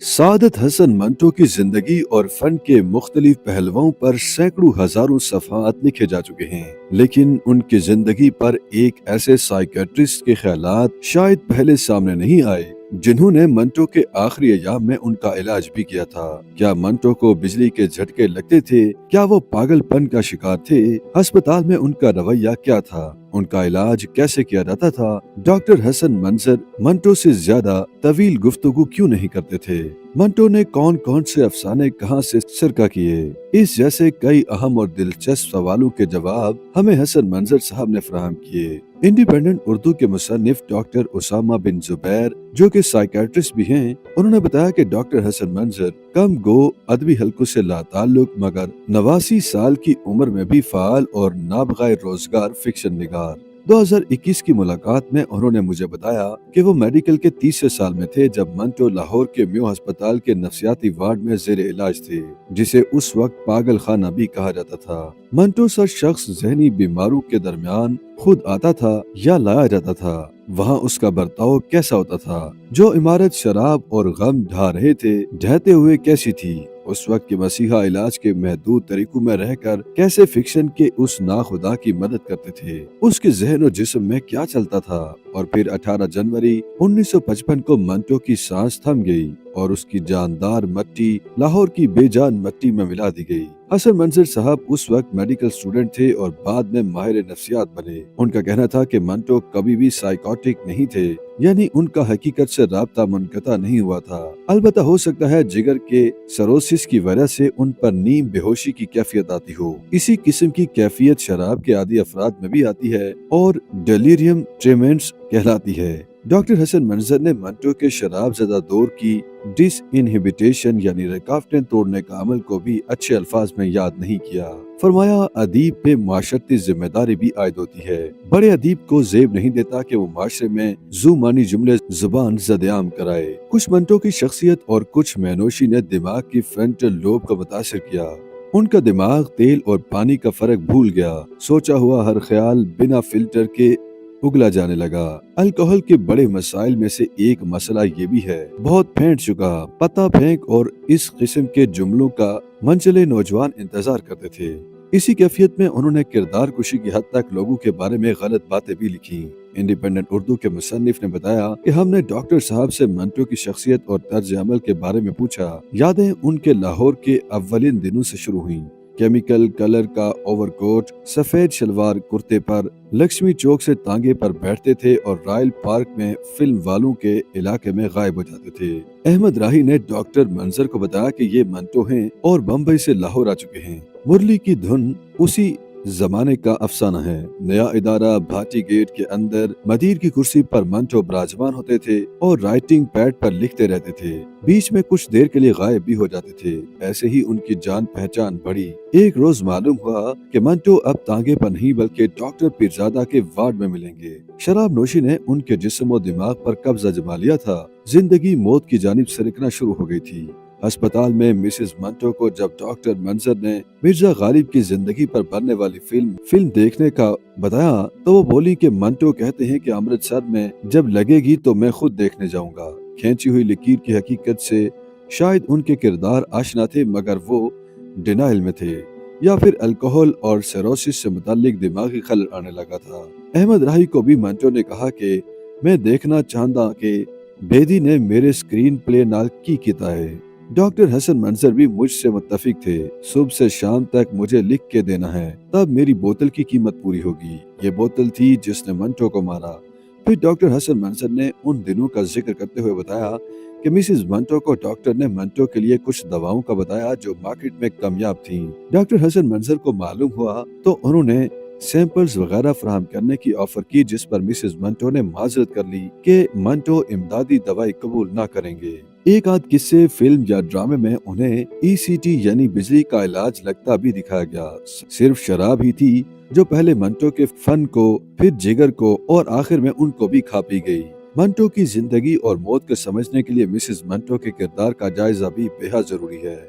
سعادت حسن منٹو کی زندگی اور فن کے مختلف پہلوؤں پر سینکڑوں ہزاروں صفحات لکھے جا چکے ہیں، لیکن ان کی زندگی پر ایک ایسے سائیکیٹرسٹ کے خیالات شاید پہلے سامنے نہیں آئے جنہوں نے منٹو کے آخری ایام میں ان کا علاج بھی کیا تھا۔ کیا منٹو کو بجلی کے جھٹکے لگتے تھے؟ کیا وہ پاگل پن کا شکار تھے؟ ہسپتال میں ان کا رویہ کیا تھا؟ ان کا علاج کیسے کیا جاتا تھا؟ ڈاکٹر حسن منظر منٹو سے زیادہ طویل گفتگو کیوں نہیں کرتے تھے؟ منٹو نے کون کون سے افسانے کہاں سے سرقہ کیے؟ اس جیسے کئی اہم اور دلچسپ سوالوں کے جواب ہمیں حسن منظر صاحب نے فراہم کیے۔ انڈیپینڈنٹ اردو کے مصنف ڈاکٹر اسامہ بن زبیر جو کہ سائیکیٹرسٹ بھی ہیں، انہوں نے بتایا کہ ڈاکٹر حسن منظر کم گو ادبی حلقوں سے لا تعلق مگر 89 سال کی عمر میں بھی فعال اور نابغہ روزگار فکشن نگار۔ 2021 کی ملاقات میں انہوں نے مجھے بتایا کہ وہ میڈیکل کے 30 سال میں تھے جب منٹو لاہور کے میو ہسپتال کے نفسیاتی وارڈ میں زیر علاج تھے، جسے اس وقت پاگل خانہ بھی کہا جاتا تھا۔ منٹو سا شخص ذہنی بیماروں کے درمیان خود آتا تھا یا لایا جاتا تھا؟ وہاں اس کا برتاؤ کیسا ہوتا تھا؟ جو عمارت شراب اور غم ڈھا رہے تھے ڈھہتے ہوئے کیسی تھی؟ اس وقت کے مسیحا علاج کے محدود طریقوں میں رہ کر کیسے فکشن کے اس ناخدا کی مدد کرتے تھے؟ اس کے ذہن و جسم میں کیا چلتا تھا؟ اور پھر 18 جنوری 1955 کو منٹو کی سانس تھم گئی اور اس کی جاندار مٹی لاہور کی بے جان مٹی میں ملا دی گئی۔ حسن منظر صاحب اس وقت میڈیکل اسٹوڈنٹ تھے اور بعد میں ماہر نفسیات بنے۔ ان کا کہنا تھا کہ منٹو کبھی بھی سائیکوٹک نہیں تھے، یعنی ان کا حقیقت سے رابطہ منقطع نہیں ہوا تھا۔ البتہ ہو سکتا ہے جگر کے سروسس کی وجہ سے ان پر نیم بے ہوشی کی کیفیت آتی ہو۔ اسی قسم کی کیفیت شراب کے عادی افراد میں بھی آتی ہے اور ڈیلیریم ٹریمنٹس کہلاتی ہے۔ ڈاکٹر حسن منظر نے منٹو کے شراب زدہ دور کی ڈس انہیبیٹیشن یعنی رکاوٹیں توڑنے کا عمل کو بھی اچھے الفاظ میں یاد نہیں کیا۔ فرمایا ادیب پہ معاشرتی ذمہ داری بھی عائد ہوتی ہے۔ بڑے ادیب کو زیب نہیں دیتا کہ وہ معاشرے میں زو معنی جملے زبان زد عام کرائے۔ کچھ منٹو کی شخصیت اور کچھ مینوشی نے دماغ کی فرنٹل لوب کو متاثر کیا۔ ان کا دماغ تیل اور پانی کا فرق بھول گیا، سوچا ہوا ہر خیال بنا فلٹر کے اگلا جانے لگا۔ الکوہل کے بڑے مسائل میں سے ایک مسئلہ یہ بھی ہے، بہت پھینٹ چکا، پتا پھینک اور اس قسم کے جملوں کا منچلے نوجوان انتظار کرتے تھے۔ اسی کیفیت میں انہوں نے کردار کشی کی حد تک لوگوں کے بارے میں غلط باتیں بھی لکھی۔ انڈیپینڈنٹ اردو کے مصنف نے بتایا کہ ہم نے ڈاکٹر صاحب سے منٹو کی شخصیت اور طرز عمل کے بارے میں پوچھا۔ یادیں ان کے لاہور کے اولین دنوں سے شروع ہوئیں۔ کیمیکل کلر کا اوور کوٹ، سفید شلوار کرتے پر لکشمی چوک سے تانگے پر بیٹھتے تھے اور رائل پارک میں فلم والوں کے علاقے میں غائب ہو جاتے تھے۔ احمد راہی نے ڈاکٹر منظر کو بتایا کہ یہ منٹو ہیں اور بمبئی سے لاہور آ چکے ہیں۔ مرلی کی دھن اسی زمانے کا افسانہ ہے۔ نیا ادارہ بھاٹی گیٹ کے اندر مدیر کی کرسی پر منٹو براجمان ہوتے تھے اور رائٹنگ پیڈ پر لکھتے رہتے تھے، بیچ میں کچھ دیر کے لیے غائب بھی ہو جاتے تھے۔ ایسے ہی ان کی جان پہچان بڑھی۔ ایک روز معلوم ہوا کہ منٹو اب تانگے پر نہیں بلکہ ڈاکٹر پیرزادہ کے وارڈ میں ملیں گے۔ شراب نوشی نے ان کے جسم و دماغ پر قبضہ جما لیا تھا۔ زندگی موت کی جانب سرکنا شروع ہو گئی تھی۔ ہسپتال میں مسز منٹو کو جب ڈاکٹر منظر نے مرزا غالب کی زندگی پر بننے والی فلم دیکھنے کا بتایا تو وہ بولی کہ منٹو کہتے ہیں کہ امرتسر میں جب لگے گی تو میں خود دیکھنے جاؤں گا۔ کھینچی ہوئی لکیر کی حقیقت سے شاید ان کے کردار آشنا تھے مگر وہ ڈینائل میں تھے، یا پھر الکوہل اور سیروسس سے متعلق دماغی خلل آنے لگا تھا۔ احمد راہی کو بھی منٹو نے کہا کہ میں دیکھنا چاہتا کہ بیدی نے میرے سکرین پلے نال کی کیتا ہے۔ ڈاکٹر حسن منظر بھی مجھ سے متفق تھے، صبح سے شام تک مجھے لکھ کے دینا ہے، تب میری بوتل کی قیمت پوری ہوگی۔ یہ بوتل تھی جس نے منٹو کو مارا۔ پھر ڈاکٹر حسن منظر نے ان دنوں کا ذکر کرتے ہوئے بتایا کہ مسز منٹو کو ڈاکٹر نے منٹو کے لیے کچھ دواؤں کا بتایا جو مارکیٹ میں کامیاب تھیں۔ ڈاکٹر حسن منظر کو معلوم ہوا تو انہوں نے سیمپلز وغیرہ فراہم کرنے کی آفر کی، جس پر مسز منٹو نے معذرت کر لی کہ منٹو امدادی دوائی قبول نہ کریں گے۔ ایک آدھ قصے فلم یا ڈرامے میں انہیں ای سی ٹی یعنی بجلی کا علاج لگتا بھی دکھایا گیا۔ صرف شراب ہی تھی جو پہلے منٹو کے فن کو، پھر جگر کو اور آخر میں ان کو بھی کھا پی گئی۔ منٹو کی زندگی اور موت کو سمجھنے کے لیے مسز منٹو کے کردار کا جائزہ بھی بے حد ضروری ہے۔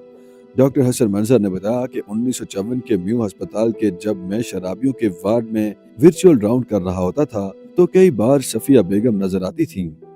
ڈاکٹر حسن منظر نے بتایا کہ 1954 کے میو ہسپتال کے جب میں شرابیوں کے وارڈ میں ورچوئل راؤنڈ کر رہا ہوتا تھا تو کئی بار صفیہ بیگم نظر آتی تھیں۔